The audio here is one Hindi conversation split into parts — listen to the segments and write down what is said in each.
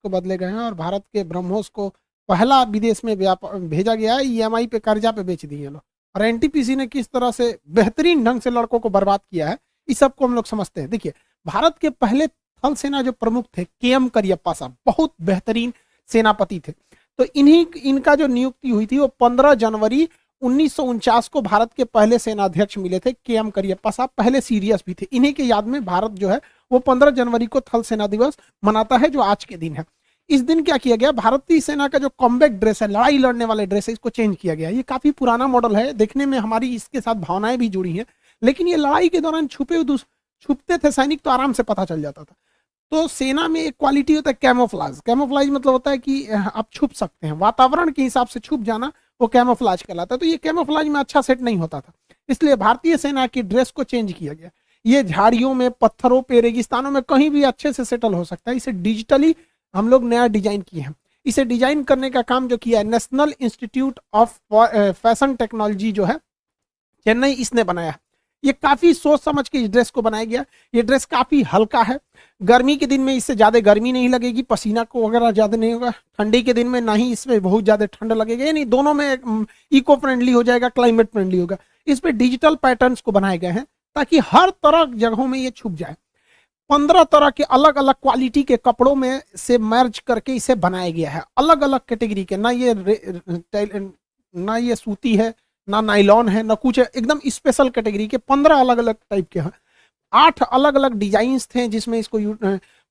को बदले गए हैं और भारत के ब्रह्मोस को पहला विदेश में भेजा गया है। ईएमआई पे कर्जा पे बेच दिए लोग। और एनटीपीसी ने किस तरह से बेहतरीन ढंग से लड़कों को बर्बाद किया है, इस सबको हम लोग समझते हैं। देखिए, भारत के पहले थल सेना जो प्रमुख थे केएम करियप्पा साहब, बहुत बेहतरीन सेनापति थे। तो इनका जो नियुक्ति हुई थी वो 15 जनवरी 1949 को भारत के पहले सेनाध्यक्ष मिले थे केएम करियप्पा साहब। पहले सीरियस भी थे। इन्हीं के याद में भारत जो है वो 15 जनवरी को थल सेना दिवस मनाता है, जो आज के दिन है। इस दिन क्या किया गया, भारतीय सेना का जो कॉम्बैट ड्रेस है, लड़ाई लड़ने वाले ड्रेस है, इसको चेंज किया गया। ये काफी पुराना मॉडल है, देखने में हमारी इसके साथ भावनाएं भी जुड़ी हैं, लेकिन ये लड़ाई के दौरान छुपते थे सैनिक तो आराम से पता चल जाता था। तो सेना में एक क्वालिटी होता है कैमोफ्लाज। कैमोफ्लाज मतलब होता है कि आप छुप सकते हैं, वातावरण के हिसाब से छुप जाना, वो कैमोफ्लाज कहलाता है। तो ये कैमोफ्लाज में अच्छा सेट नहीं होता था, इसलिए भारतीय सेना की ड्रेस को चेंज किया गया। ये झाड़ियों में, पत्थरों पे, रेगिस्तानों में कहीं भी अच्छे से सेटल हो सकता है। इसे डिजिटली हम लोग नया डिजाइन किए हैं। इसे डिजाइन करने का काम जो किया है national institute of fashion technology जो है चेन्नई, इसने बनाया है। ये काफी सोच समझ के इस ड्रेस को बनाया गया। ये ड्रेस काफी हल्का है, गर्मी के दिन में इससे ज्यादा गर्मी नहीं लगेगी, पसीना को वगैरह ज्यादा नहीं होगा। ठंडी के दिन में ना ही इसमें बहुत ज्यादा ठंड लगेगा, यानी दोनों में इको फ्रेंडली हो जाएगा, क्लाइमेट फ्रेंडली होगा। इस पे डिजिटल पैटर्न्स को बनाए गए हैं ताकि हर तरह जगहों में ये छुप जाए। 15 तरह के अलग अलग क्वालिटी के कपड़ों में से मर्ज करके इसे बनाया गया है, अलग अलग कैटेगरी के। ना ये सूती है, ना नाइलॉन है, ना कुछ है, एकदम स्पेशल कैटेगरी के 15 अलग अलग टाइप के हैं। 8 अलग अलग डिजाइन थे जिसमें इसको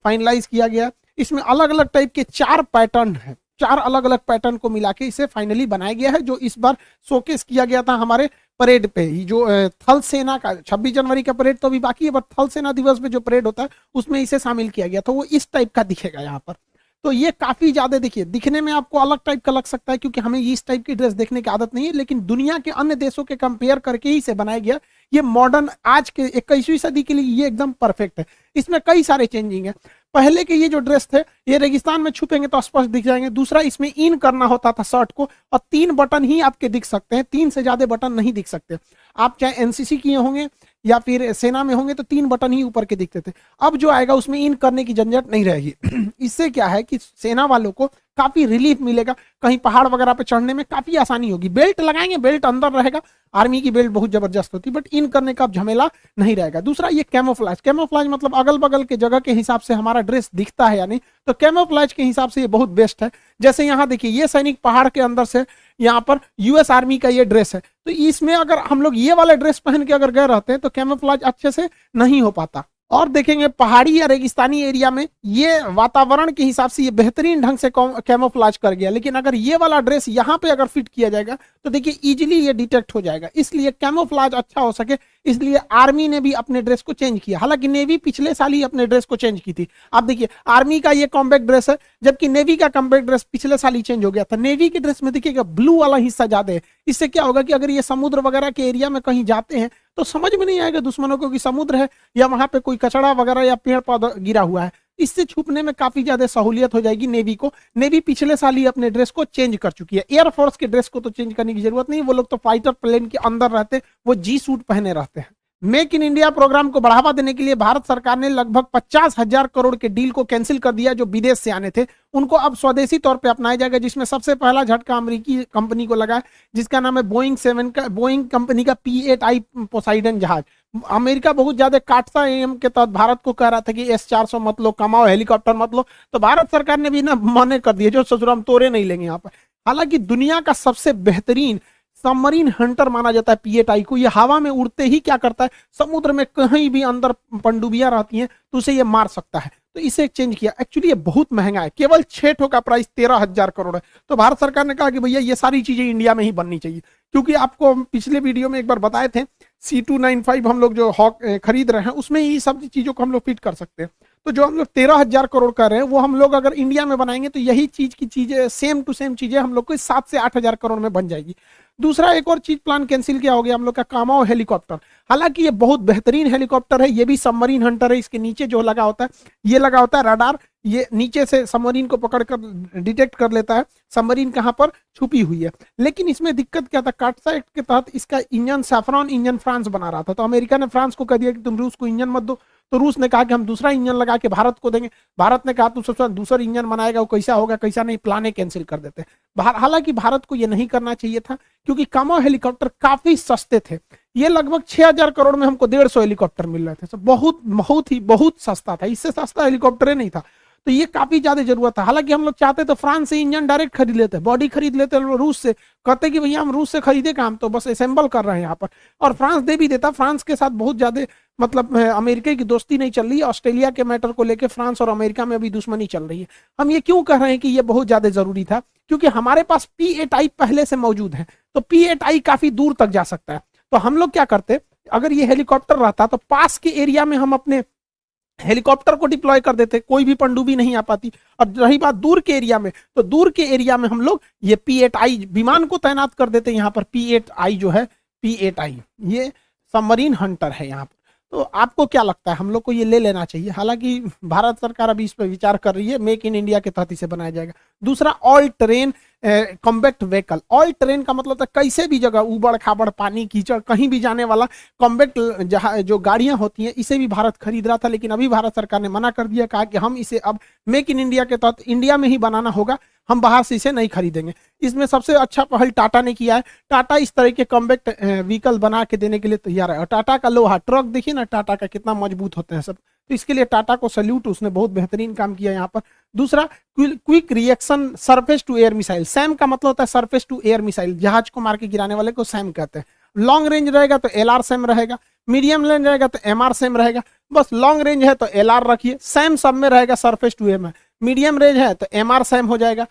फाइनलाइज किया गया। इसमें अलग अलग टाइप के 4 पैटर्न है, 4 अलग अलग पैटर्न को मिला के इसे फाइनली बनाया गया है, जो इस बार शोकेस किया गया था हमारे परेड पे ही। जो थल सेना का 26 जनवरी का परेड तो अभी बाकी है, बट थल सेना दिवस पे जो परेड होता है उसमें इसे शामिल किया गया, तो वो इस टाइप का दिखेगा यहाँ पर। तो ये काफी ज्यादा, देखिए, दिखने में आपको अलग टाइप का लग सकता है क्योंकि हमें इस टाइप की ड्रेस देखने की आदत नहीं है, लेकिन दुनिया के अन्य देशों के कंपेयर करके ही इसे बनाया गया। ये मॉडर्न आज के 21वीं सदी के लिए ये एकदम परफेक्ट है। इसमें कई सारे चेंजिंग है। पहले के ये जो ड्रेस थे ये रेगिस्तान में छुपेंगे तो स्पष्ट दिख जाएंगे। दूसरा, इसमें इन करना होता था शर्ट को, और 3 बटन ही आपके दिख सकते हैं, 3 से ज्यादा बटन नहीं दिख सकते। आप चाहे एनसीसी किए होंगे या फिर सेना में होंगे तो 3 बटन ही ऊपर के दिखते थे। अब जो आएगा उसमें इन करने की झंझट नहीं रहेगी। इससे क्या है कि सेना वालों को काफी रिलीफ मिलेगा, कहीं पहाड़ वगैरह पे चढ़ने में काफी आसानी होगी। बेल्ट लगाएंगे, बेल्ट अंदर रहेगा, आर्मी की बेल्ट बहुत जबरदस्त होती है, बट इन करने का झमेला नहीं रहेगा। दूसरा, ये कैमोफ्लेज। कैमोफ्लेज मतलब अगल बगल के जगह के हिसाब से हमारा ड्रेस दिखता है या नहीं, तो कैमोफ्लेज के हिसाब से ये बहुत बेस्ट है। जैसे यहाँ देखिए, ये सैनिक पहाड़ के अंदर से यहाँ पर यूएस आर्मी का ये ड्रेस है, तो इसमें अगर हम लोग ये वाला ड्रेस पहन के अगर गए रहते हैं तो कैमोफ्लेज अच्छे से नहीं हो पाता। और देखेंगे पहाड़ी या रेगिस्तानी एरिया में ये वातावरण के हिसाब से ये बेहतरीन ढंग से कैमोफ्लेज कर गया, लेकिन अगर ये वाला ड्रेस यहाँ पे अगर फिट किया जाएगा तो देखिए इजीली ये डिटेक्ट हो जाएगा। इसलिए कैमोफ्लेज अच्छा हो सके इसलिए आर्मी ने भी अपने ड्रेस को चेंज किया। हालांकि नेवी पिछले साल ही अपने ड्रेस को चेंज की थी। आप देखिए, आर्मी का ये कॉम्बैक्ट ड्रेस है, जबकि नेवी का कॉम्बैक्ट ड्रेस पिछले साल ही चेंज हो गया था। नेवी के ड्रेस में देखिएगा ब्लू वाला हिस्सा ज्यादा है। इससे क्या होगा कि अगर ये समुद्र वगैरह के एरिया में कहीं जाते हैं तो समझ में नहीं आएगा दुश्मनों को कि समुद्र है या वहां पे कोई कचड़ा वगैरह या पेड़ पौधा गिरा हुआ है। इससे छुपने में काफी ज्यादा सहूलियत हो जाएगी नेवी को। नेवी पिछले साल ही अपने ड्रेस को चेंज कर चुकी है। एयरफोर्स के ड्रेस को तो चेंज करने की जरूरत नहीं, वो लोग तो फाइटर प्लेन के अंदर रहते, वो जी सूट पहने रहते हैं। मेक इन इंडिया प्रोग्राम को बढ़ावा देने के लिए भारत सरकार ने लगभग 50,000 करोड़ के डील को कैंसिल कर दिया। जो विदेश से आने थे उनको अब स्वदेशी तौर पे अपनाया जाएगा, जिसमें सबसे पहला झटका अमेरिकी कंपनी को लगा है जिसका नाम है बोइंग कंपनी का P-8I पोसाइडन जहाज। अमेरिका बहुत ज्यादा काटसा एम के तहत भारत को कह रहा था कि S-400 मत लो, कमाओ, हेलीकॉप्टर मत लो, तो भारत सरकार ने भी ना मना कर दिया, जो ससुर हम तोरे नहीं लेंगे यहाँ पर। हालांकि दुनिया का सबसे बेहतरीन सबमरीन हंटर माना जाता है P-8I को। ये हवा में उड़ते ही क्या करता है, समुद्र में कहीं भी अंदर पनडुब्बियां रहती हैं तो उसे ये मार सकता है, तो इसे चेंज किया। एक्चुअली ये बहुत महंगा है, केवल 6 ठो का प्राइस 13,000 करोड़ है। तो भारत सरकार ने कहा कि भैया ये सारी चीजें इंडिया में ही बननी चाहिए, क्योंकि आपको पिछले वीडियो में एक बार बताए थे C295 हम लोग जो हॉक खरीद रहे हैं उसमें ही सब चीजों को हम लोग फिट कर सकते हैं। तो जो हम लोग 13,000 करोड़ कर रहे हैं वो हम लोग अगर इंडिया में बनाएंगे तो यही चीज की चीजें सेम टू सेम चीजें हम लोग को 7 से 8,000 करोड़ में बन जाएगी। दूसरा एक और चीज प्लान कैंसिल किया हो गया हम लोग का, कामाओ हेलीकॉप्टर। हालांकि ये बहुत बेहतरीन हेलीकॉप्टर है, ये भी सबमरीन हंटर है। इसके नीचे जो लगा होता है ये लगा होता है रडार, ये नीचे से सबमरीन को पकड़कर डिटेक्ट कर लेता है सबमरीन कहां पर छुपी हुई है। लेकिन इसमें दिक्कत क्या था, काटसा एक्ट के तहत इसका इंजन सैफरॉन इंजन फ्रांस बना रहा था, तो अमेरिका ने फ्रांस को कह दिया कि तुम रूस को इंजन मत दो, तो रूस ने कहा कि हम दूसरा इंजन लगा के भारत को देंगे। भारत ने कहा तू सबसे दूसरा इंजन बनाएगा, वो कैसा होगा कैसा नहीं, प्लाने कैंसिल कर देते हैं। हालांकि भारत को ये नहीं करना चाहिए था, क्योंकि कामो हेलीकॉप्टर काफी सस्ते थे। ये लगभग 6,000 करोड़ में हमको 150 हेलीकॉप्टर मिल रहे थे, तो बहुत सस्ता था, इससे सस्ता हेलीकॉप्टर नहीं था। तो ये काफी ज्यादा जरूरत था। हालांकि हम लोग चाहते तो फ्रांस से इंजन डायरेक्ट खरीद लेते, बॉडी खरीद लेते रूस से, कहते कि भैया हम रूस से खरीदे काम, तो बस असेंबल कर रहे हैं यहाँ पर, और फ्रांस दे भी देता। फ्रांस के साथ बहुत ज्यादा मतलब अमेरिका की दोस्ती नहीं चल रही है, ऑस्ट्रेलिया के मैटर को लेकर फ्रांस और अमेरिका में अभी दुश्मनी चल रही है। हम ये क्यों कह रहे हैं कि ये बहुत ज्यादा जरूरी था, क्योंकि हमारे पास P-8I पहले से मौजूद है, तो P-8I काफी दूर तक जा सकता है। तो हम लोग क्या करते, अगर ये हेलीकॉप्टर रहता तो पास के एरिया में हम अपने हेलीकॉप्टर को डिप्लॉय कर देते, कोई भी पनडुब्बी नहीं आ पाती। और रही बात दूर के एरिया में, तो दूर के एरिया में हम लोग ये P-8I विमान को तैनात कर देते। यहाँ पर P-8I जो है, P-8I ये सबमरीन हंटर है यहाँ पर। तो आपको क्या लगता है, हम लोग को ये ले लेना चाहिए? हालांकि भारत सरकार अभी इस पर विचार कर रही है, मेक इन इंडिया के तहत इसे बनाया जाएगा। दूसरा, all train combat vehicle. All train का मतलब है कैसे भी जगह, उबड़ खाबड़, पानी, कीचड़, कहीं भी जाने वाला कॉम्बैक्ट जो गाड़ियां होती हैं, इसे भी भारत खरीद रहा था, लेकिन अभी भारत सरकार ने मना कर दिया, कहा कि हम इसे अब मेक इन इंडिया के तहत इंडिया में ही बनाना होगा, हम बाहर से इसे नहीं खरीदेंगे। इसमें सबसे अच्छा पहल टाटा ने किया है। टाटा इस तरह के कॉम्बैक्ट व्हीकल बना के देने के लिए तैयार है। और टाटा का लोहा ट्रक देखिए ना, टाटा का कितना मजबूत होते हैं सब, तो इसके लिए टाटा को सल्यूट, उसने बहुत बेहतरीन काम किया यहाँ पर। दूसरा, quick reaction surface to air missile. SAM का मतलब होता है सरफेस टू एयर मिसाइल, जहाज को मार के गिराने वाले को सैम कहते हैं। लॉन्ग रेंज रहेगा तो LR सैम रहेगा, मीडियम रेंज रहेगा तो MR सैम रहेगा। बस लॉन्ग रेंज है तो LR रखिए, सैम सब में रहेगा surface to air. Medium range है तो MR सैम हो जाएगा,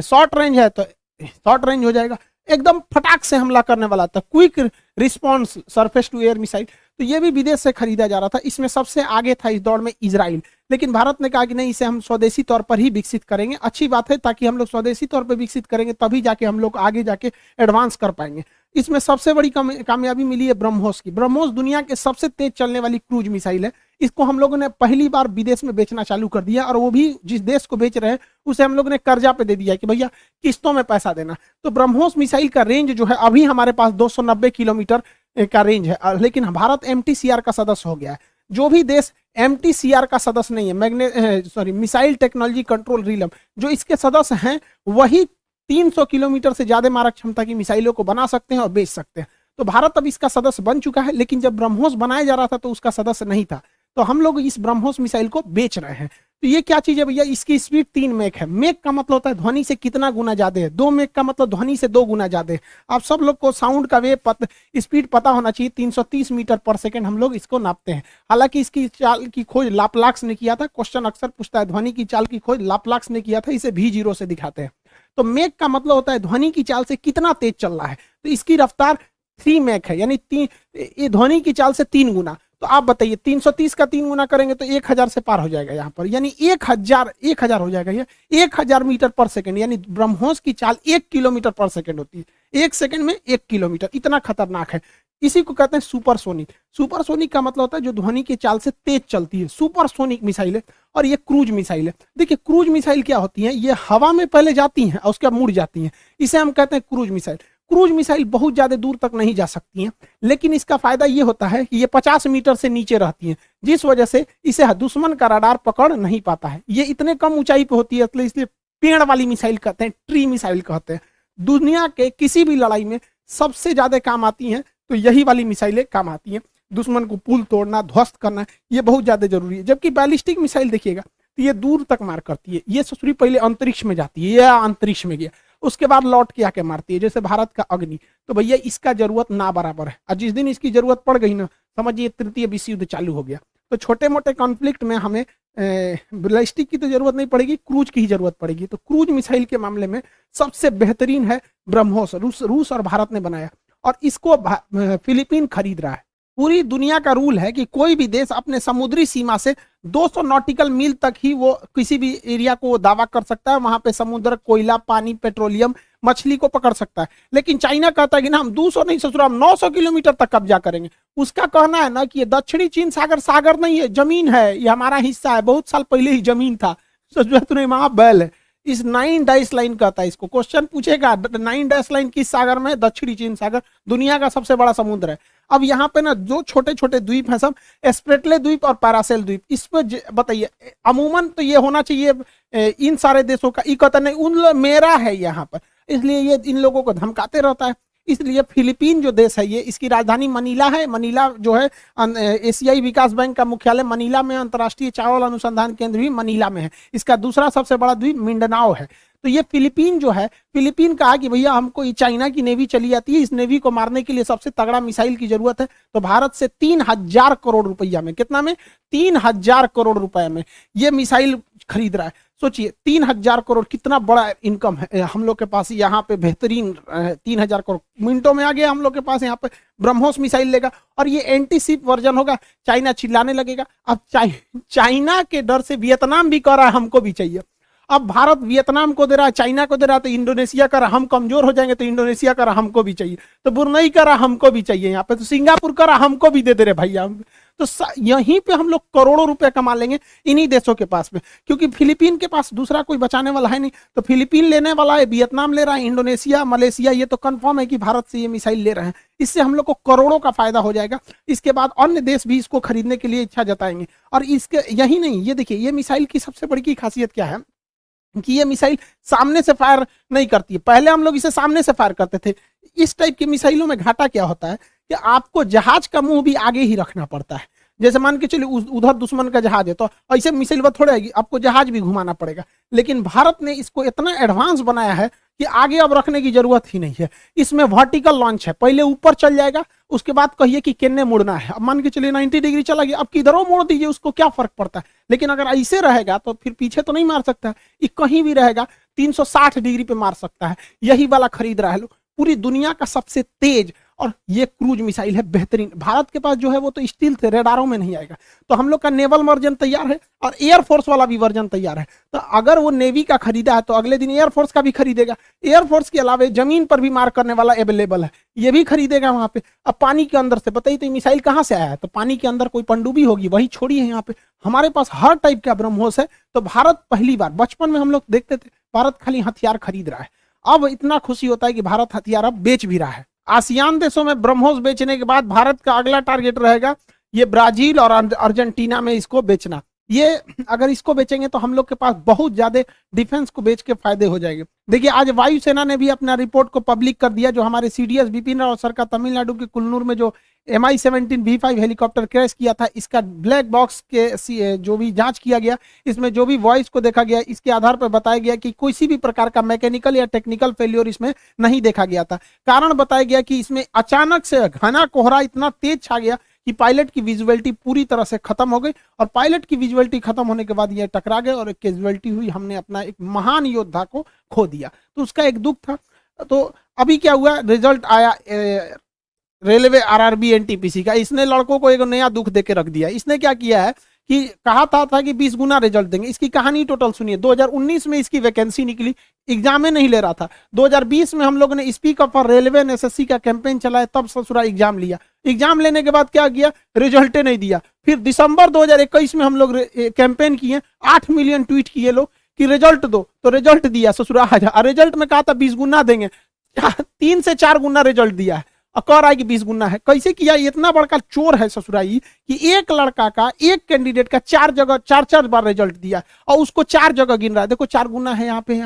शॉर्ट रेंज है तो शॉर्ट रेंज हो जाएगा। एकदम फटाक से हमला करने वाला था, quick response surface to air missile. तो ये भी विदेश से खरीदा जा रहा था। इसमें सबसे आगे था इस दौड़ में इजराइल, लेकिन भारत ने कहा कि नहीं, इसे हम स्वदेशी तौर पर ही विकसित करेंगे। अच्छी बात है, ताकि हम लोग स्वदेशी तौर पर विकसित करेंगे तभी जाके हम लोग आगे जाके एडवांस कर पाएंगे। इसमें सबसे बड़ी कामयाबी मिली है ब्रह्मोस की। ब्रह्मोस दुनिया के सबसे तेज चलने वाली क्रूज मिसाइल है। इसको हम लोगों ने पहली बार विदेश में बेचना चालू कर दिया, और वो भी जिस देश को बेच रहे हैं उसे हम लोग ने कर्जा पे दे दिया कि भैया किस्तों में पैसा देना। तो ब्रह्मोस मिसाइल का रेंज जो है, अभी हमारे पास 290 किलोमीटर का रेंज है, लेकिन भारत MTCR का सदस्य हो गया है। जो भी देश MTCR का सदस्य नहीं है, मिसाइल टेक्नोलॉजी कंट्रोल रिलम, जो इसके सदस्य हैं, वही 300 किलोमीटर से ज्यादा मारक क्षमता की मिसाइलों को बना सकते हैं और बेच सकते हैं। तो भारत अब इसका सदस्य बन चुका है, लेकिन जब ब्रह्मोस बनाया जा रहा था तो उसका सदस्य नहीं था। तो हम लोग इस ब्रह्मोस मिसाइल को बेच रहे हैं। तो ये क्या चीज है भैया, इसकी स्पीड 3 मैक है। मैक का मतलब होता है ध्वनि से कितना गुना ज्यादा है, 2 मैक का मतलब ध्वनि से 2 गुना ज्यादा है। आप सब लोग को साउंड का वेव स्पीड पता होना चाहिए, 330 मीटर पर सेकंड हम लोग इसको नापते हैं। हालांकि इसकी चाल की खोज लाप्लाक्स ने किया था। क्वेश्चन अक्सर पूछता है ध्वनि की चाल की खोज लाप्लाक्स ने किया था, इसे V0 से दिखाते हैं। तो मैक का मतलब होता है ध्वनि की चाल से कितना तेज चल रहा है। तो इसकी रफ्तार 3 मैक है, यानी ये ध्वनि की चाल से 3 गुना। तो आप बताइए 330 का 3 गुना करेंगे तो 1000 से पार हो जाएगा यहाँ पर, यानी 1000 हो जाएगा। ये 1000 मीटर पर सेकंड, यानी ब्रह्मोस की चाल 1 किलोमीटर पर सेकंड होती है। 1 सेकंड में 1 किलोमीटर, इतना खतरनाक है। इसी को कहते हैं सुपरसोनिक। सुपरसोनिक का मतलब होता है जो ध्वनि की चाल से तेज चलती है, सुपरसोनिक मिसाइल है। और ये क्रूज मिसाइल है। देखिए क्रूज मिसाइल क्या होती है, ये हवा में पहले जाती हैं और उसके बाद मुड़ जाती हैं, इसे हम कहते हैं क्रूज मिसाइल। क्रूज मिसाइल बहुत ज्यादा दूर तक नहीं जा सकती हैं, लेकिन इसका फायदा ये होता है कि ये 50 मीटर से नीचे रहती हैं, जिस वजह से इसे दुश्मन का रडार पकड़ नहीं पाता है। ये इतने कम ऊंचाई पे होती है, इसलिए पेड़ वाली मिसाइल कहते हैं, ट्री मिसाइल कहते हैं। दुनिया के किसी भी लड़ाई में सबसे ज्यादा काम आती हैं, तो यही वाली मिसाइलें काम आती हैं। दुश्मन को पुल तोड़ना, ध्वस्त करना, ये बहुत ज्यादा जरूरी है। जबकि बैलिस्टिक मिसाइल देखिएगा तो ये दूर तक मार करती है। ये सबसे पहले अंतरिक्ष में जाती है, या अंतरिक्ष में गया, उसके बाद लौट के आके मारती है, जैसे भारत का अग्नि। तो भैया इसका जरूरत ना बराबर है, और जिस दिन इसकी जरूरत पड़ गई ना, समझिए तृतीय विश्व युद्ध चालू हो गया। तो छोटे मोटे कॉन्फ्लिक्ट में हमें बैलिस्टिक की तो जरूरत नहीं पड़ेगी, क्रूज की ही जरूरत पड़ेगी। तो क्रूज मिसाइल के मामले में सबसे बेहतरीन है ब्रह्मोस। रूस और भारत ने बनाया, और इसको फिलीपीन खरीद रहा है। पूरी दुनिया का रूल है कि कोई भी देश अपने समुद्री सीमा से 200 नॉटिकल मील तक ही वो किसी भी एरिया को दावा कर सकता है, वहां पे समुद्र, कोयला, पानी, पेट्रोलियम, मछली को पकड़ सकता है। लेकिन चाइना कहता है कि ना हम 200 नहीं ससुरा, हम 900 किलोमीटर तक कब्जा करेंगे। उसका कहना है ना कि ये दक्षिणी चीन सागर सागर नहीं है, जमीन है, ये हमारा हिस्सा है, बहुत साल पहले ही जमीन था। वहां बैल है, इस 9 डैश लाइन कहता है इसको। क्वेश्चन पूछेगा 9 डैश लाइन किस सागर में है? दक्षिणी चीन सागर, दुनिया का सबसे बड़ा समुद्र है। अब यहाँ पे ना जो छोटे छोटे द्वीप हैं सब स्प्रेटले द्वीप और पैरासेल द्वीप, इस पर बताइए। अमूमन तो ये होना चाहिए इन सारे देशों का, इकता नहीं उन मेरा है यहाँ पर, इसलिए ये इन लोगों को धमकाते रहता है। इसलिए फिलीपीन जो देश है ये, इसकी राजधानी मनीला है। मनीला जो है एशियाई विकास बैंक का मुख्यालय मनीला में, अंतर्राष्ट्रीय चावल अनुसंधान केंद्र भी मनीला में है। इसका दूसरा सबसे बड़ा द्वीप मिंडनाओ है। तो ये फिलीपीन जो है, फिलीपीन कहा कि भैया हमको ये चाइना की नेवी चली जाती है, इस नेवी को मारने के लिए सबसे तगड़ा मिसाइल की जरूरत है। तो भारत से 3000 करोड़ रुपया में, कितना में? 3000 करोड़ रुपए में ये मिसाइल खरीद रहा है। सोचिए 3000 करोड़ कितना बड़ा इनकम है हम लोग के पास यहाँ पे, बेहतरीन 3000 करोड़ मिनटों में आ गया हम लोग के पास यहाँ पे। ब्रह्मोस मिसाइल लेगा और ये एंटी शिप वर्जन होगा, चाइना चिल्लाने लगेगा। अब चाइना के डर से वियतनाम भी कह रहा है हमको भी चाहिए। अब भारत वियतनाम को दे रहा है, चाइना को दे रहा है, तो इंडोनेशिया कर रहा हम कमजोर हो जाएंगे, तो इंडोनेशिया कर रहा हमको भी चाहिए, तो ब्रुनई कर रहा हमको भी चाहिए यहाँ पे, तो सिंगापुर कर रहा हमको भी दे दे रहे भैया। तो यहीं पे हम लोग करोड़ों रुपए कमा लेंगे इन्हीं देशों के पास में, क्योंकि फिलीपीन के पास दूसरा कोई बचाने वाला है नहीं। तो फिलीपीन लेने वाला है, वियतनाम ले रहा है, इंडोनेशिया, मलेशिया, ये तो कंफर्म है कि भारत से ये मिसाइल ले रहे हैं। इससे हम लोग को करोड़ों का फायदा हो जाएगा। इसके बाद अन्य देश भी इसको खरीदने के लिए इच्छा जताएंगे। और इसके यही नहीं, ये देखिए ये मिसाइल की सबसे बड़ी खासियत क्या है कि ये मिसाइल सामने से फायर नहीं करती है। पहले हम लोग इसे सामने से फायर करते थे। इस टाइप के मिसाइलों में घाटा क्या होता है कि आपको जहाज का मुंह भी आगे ही रखना पड़ता है। जैसे मान के चलिए उधर दुश्मन का जहाज है, तो ऐसे मिसाइल थोड़ा आएगी, आपको जहाज भी घुमाना पड़ेगा। लेकिन भारत ने इसको इतना एडवांस बनाया है कि आगे अब रखने की जरूरत ही नहीं है। इसमें वर्टिकल लॉन्च है, पहले ऊपर चल जाएगा, उसके बाद कहिए कि किन्ने मुड़ना है। अब मान के चलिए 90 डिग्री चला गया, अब किधरों मोड़ दीजिए, उसको क्या फर्क पड़ता है। लेकिन अगर ऐसे रहेगा तो फिर पीछे तो नहीं मार सकता है, ये कहीं भी रहेगा 360 डिग्री पे मार सकता है। यही वाला खरीद रहा है लोग, पूरी दुनिया का सबसे तेज। और ये क्रूज मिसाइल है बेहतरीन। भारत के पास जो है वो तो स्टील थे, रेडारों में नहीं आएगा। तो हम लोग का नेवल वर्जन तैयार है और एयरफोर्स वाला भी वर्जन तैयार है। तो अगर वो नेवी का खरीदा है तो अगले दिन एयरफोर्स का भी खरीदेगा। एयरफोर्स के अलावा जमीन पर भी मार करने वाला अवेलेबल है, ये भी खरीदेगा वहां पे। अब पानी के अंदर से बताइए तो मिसाइल कहाँ से आया है? तो पानी के अंदर कोई पनडुब्बी होगी, वही छोड़ी है यहाँ पे। हमारे पास हर टाइप का ब्रह्मोस है। तो भारत पहली बार, बचपन में हम लोग देखते थे भारत खाली हथियार खरीद रहा है, अब इतना खुशी होता है कि भारत हथियार अब बेच भी रहा है। आसियान देशों में ब्रह्मोस बेचने के बाद भारत का अगला टारगेट रहेगा ये ब्राजील और अर्जेंटीना में इसको बेचना। ये अगर इसको बेचेंगे तो हम लोग के पास बहुत ज्यादा डिफेंस को बेच के फायदे हो जाएंगे। देखिए आज वायुसेना ने भी अपना रिपोर्ट को पब्लिक कर दिया, जो हमारे सीडीएस बिपिन रावत सर का तमिलनाडु के कुल्लूर में जो MI-17 V5 हेलीकॉप्टर क्रैश किया था, इसका ब्लैक बॉक्स के जो भी जांच किया गया, इसमें जो भी वॉइस को देखा गया, इसके आधार पर बताया गया कि किसी भी प्रकार का मैकेनिकल या टेक्निकल फेल्योर इसमें नहीं देखा गया था। कारण बताया गया कि इसमें अचानक से घना कोहरा इतना तेज छा गया कि पायलट की विजुअलिटी पूरी तरह से खत्म हो गई, और पायलट की विजुअलिटी खत्म होने के बाद ये टकरा गए और एक कैजुअलिटी हुई। हमने अपना एक महान योद्धा को खो दिया, तो उसका एक दुख था। तो अभी क्या हुआ, रिजल्ट आया रेलवे RRB NTPC का। इसने लड़कों को एक नया दुख देके रख दिया। इसने क्या किया है कि कहा था कि 20 गुना रिजल्ट देंगे। इसकी कहानी टोटल सुनिए। 2019 में इसकी वैकेंसी निकली, एग्जाम में नहीं ले रहा था। 2020 में हम लोगों ने speak up for railway SSC का कैंपेन चलाया, तब ससुरा एग्जाम लिया। एग्जाम लेने के बाद क्या किया, रिजल्ट नहीं दिया। फिर दिसंबर 2021 में हम लोग कैंपेन किए, 8 मिलियन ट्वीट किए लोग कि रिजल्ट दो, तो रिजल्ट दिया ससुरा। रिजल्ट में कहा था 20 गुना देंगे, 3 से 4 गुना रिजल्ट दिया है, और कह रहा है कि 20 गुना है। कैसे किया? इतना बड़का चोर है ससुराई कि एक लड़का का, एक कैंडिडेट का 4 जगह 4 बार रिजल्ट दिया और उसको 4 जगह गिन रहा है। देखो 4 गुना है यहाँ पे।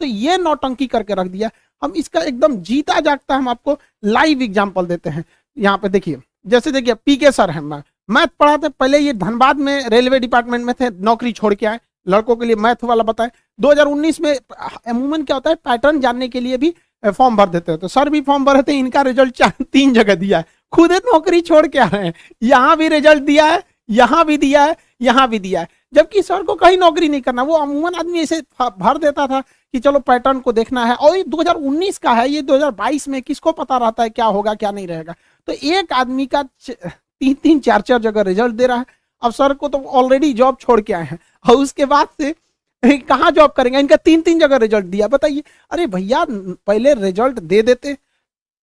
तो ये नौटंकी करके रख दिया। हम इसका एकदम जीता जागता हम आपको लाइव एग्जाम्पल देते हैं। यहाँ पे देखिए, जैसे देखिए PK सर है, मैथ पढ़ाते, पहले ये धनबाद में रेलवे डिपार्टमेंट में थे, नौकरी छोड़ के आए, लड़कों के लिए मैथ वाला बताए। 2019 में अमूमन क्या होता है, पैटर्न जानने के लिए भी फॉर्म भर देते हो, तो सर भी फॉर्म भरे थे। इनका रिजल्ट 3 जगह दिया है, खुद नौकरी छोड़ के आ रहे हैं। यहाँ भी रिजल्ट दिया है, यहाँ भी दिया है, यहाँ भी दिया है, जबकि सर को कहीं नौकरी नहीं करना। वो अमूमन आदमी ऐसे भर देता था कि चलो पैटर्न को देखना है। और ये 2019 का है, ये 2022 में किसको पता रहता है क्या होगा क्या नहीं रहेगा। तो एक आदमी का 3-3, 4-4 जगह रिजल्ट दे रहा है। अब सर को तो ऑलरेडी जॉब छोड़ के आए हैं, और उसके बाद से कहाँ जॉब करेंगे। इनका 3-3 जगह रिजल्ट दिया, बताइए। अरे भैया पहले रिजल्ट दे देते,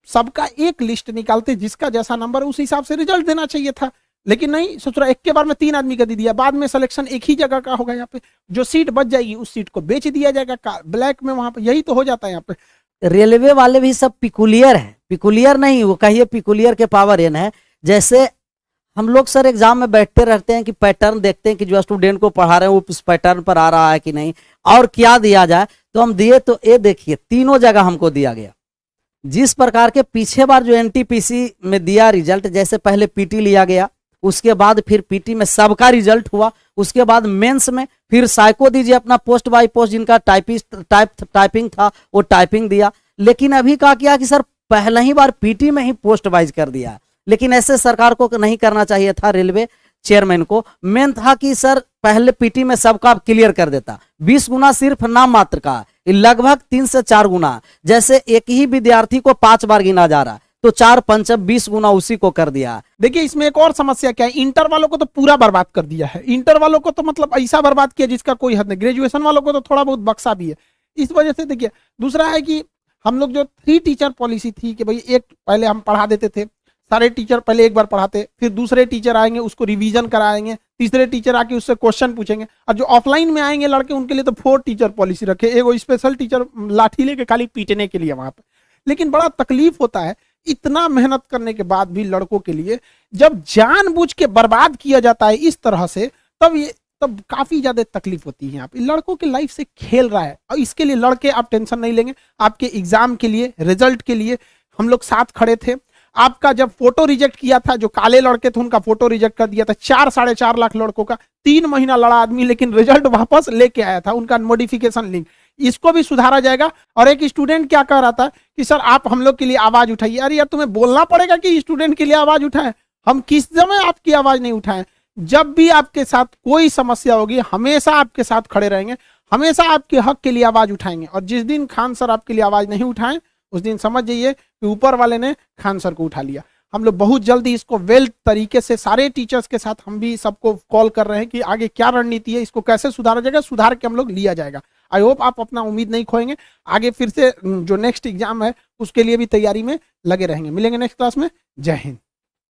सबका एक लिस्ट निकालते, जिसका जैसा नंबर उस हिसाब से रिजल्ट देना चाहिए था। लेकिन नहीं, सोच रहा एक के बार में 3 आदमी का दे दिया, बाद में सिलेक्शन एक ही जगह का होगा। यहाँ पे जो सीट बच जाएगी उस सीट को बेच दिया जाएगा ब्लैक में, वहां पे यही तो हो जाता है यहाँ पे। रेलवे वाले भी सब पिकुलियर है, पिकुलियर नहीं वो कहिए पिकुलियर के पावर एन है। जैसे हम लोग सर एग्जाम में बैठते रहते हैं कि पैटर्न देखते हैं कि जो स्टूडेंट को पढ़ा रहे हैं वो उस पैटर्न पर आ रहा है कि नहीं, और क्या दिया जाए। तो हम दिए तो ये देखिए तीनों जगह हमको दिया गया। जिस प्रकार के पीछे बार जो एनटीपीसी में दिया रिजल्ट, जैसे पहले पीटी लिया गया, उसके बाद फिर पीटी में सबका रिजल्ट हुआ, उसके बाद मेंस में फिर साइको दीजिए अपना पोस्ट बाय पोस्ट, जिनका टाइपिंग था वो टाइपिंग दिया। लेकिन अभी क्या किया कि सर पहले ही बार पीटी में ही पोस्ट वाइज कर दिया। लेकिन ऐसे सरकार को नहीं करना चाहिए था, रेलवे चेयरमैन को। मेन था कि सर पहले पीटी में सबका क्लियर कर देता। 20 गुना सिर्फ नाम मात्र का, लगभग 3 से 4 गुना। जैसे एक ही विद्यार्थी को 5 बार गिना जा रहा, तो 4 पंच 20 गुना उसी को कर दिया। देखिए इसमें एक और समस्या क्या है, इंटर वालों को तो पूरा बर्बाद कर दिया है। इंटर वालों को तो मतलब ऐसा बर्बाद किया जिसका कोई हद नहीं। ग्रेजुएशन वालों को तो थोड़ा बहुत बक्सा भी है। इस वजह से देखिए, दूसरा है कि हम लोग जो 3 टीचर पॉलिसी थी कि भाई एक पहले हम पढ़ा देते थे, सारे टीचर पहले एक बार पढ़ाते, फिर दूसरे टीचर आएंगे उसको रिवीजन कराएंगे, तीसरे टीचर आके उससे क्वेश्चन पूछेंगे। और जो ऑफलाइन में आएंगे लड़के उनके लिए तो 4 टीचर पॉलिसी रखे, एक स्पेशल टीचर लाठी लेके खाली पीटने के लिए वहां पे। लेकिन बड़ा तकलीफ होता है इतना मेहनत करने के बाद भी लड़कों के लिए, जब जानबूझ के बर्बाद किया जाता है इस तरह से, तब काफी ज्यादा तकलीफ होती है। यहाँ पे लड़कों के लाइफ से खेल रहा है। और इसके लिए लड़के आप टेंशन नहीं लेंगे, आपके एग्जाम के लिए, रिजल्ट के लिए हम लोग साथ खड़े थे। आपका जब फोटो रिजेक्ट किया था, जो काले लड़के थे उनका फोटो रिजेक्ट कर दिया था, 4-4.5 लाख लड़कों का, 3 महीना लड़ा आदमी, लेकिन रिजल्ट वापस लेके आया था, उनका मॉडिफिकेशन लिंक। इसको भी सुधारा जाएगा। और एक स्टूडेंट क्या कह रहा था कि सर आप हम लोग के लिए आवाज उठाइए। अरे यार तुम्हें बोलना पड़ेगा कि स्टूडेंट के लिए आवाज उठाएं। हम किस समय आपकी आवाज नहीं उठाएं? जब भी आपके साथ कोई समस्या होगी हमेशा आपके साथ खड़े रहेंगे, हमेशा आपके हक के लिए आवाज उठाएंगे। और जिस दिन खान सर आपके लिए आवाज नहीं उठाएं उस दिन समझ जाइए कि ऊपर वाले ने खान सर को उठा लिया। हम लोग बहुत जल्दी इसको वेल तरीके से सारे टीचर्स के साथ हम भी सबको कॉल कर रहे हैं कि आगे क्या रणनीति है, इसको कैसे सुधारा जाएगा, सुधार के हम लोग लिया जाएगा। आई होप आप अपना उम्मीद नहीं खोएंगे, आगे फिर से जो नेक्स्ट एग्जाम है उसके लिए भी तैयारी में लगे रहेंगे। मिलेंगे नेक्स्ट क्लास में। जय हिंद।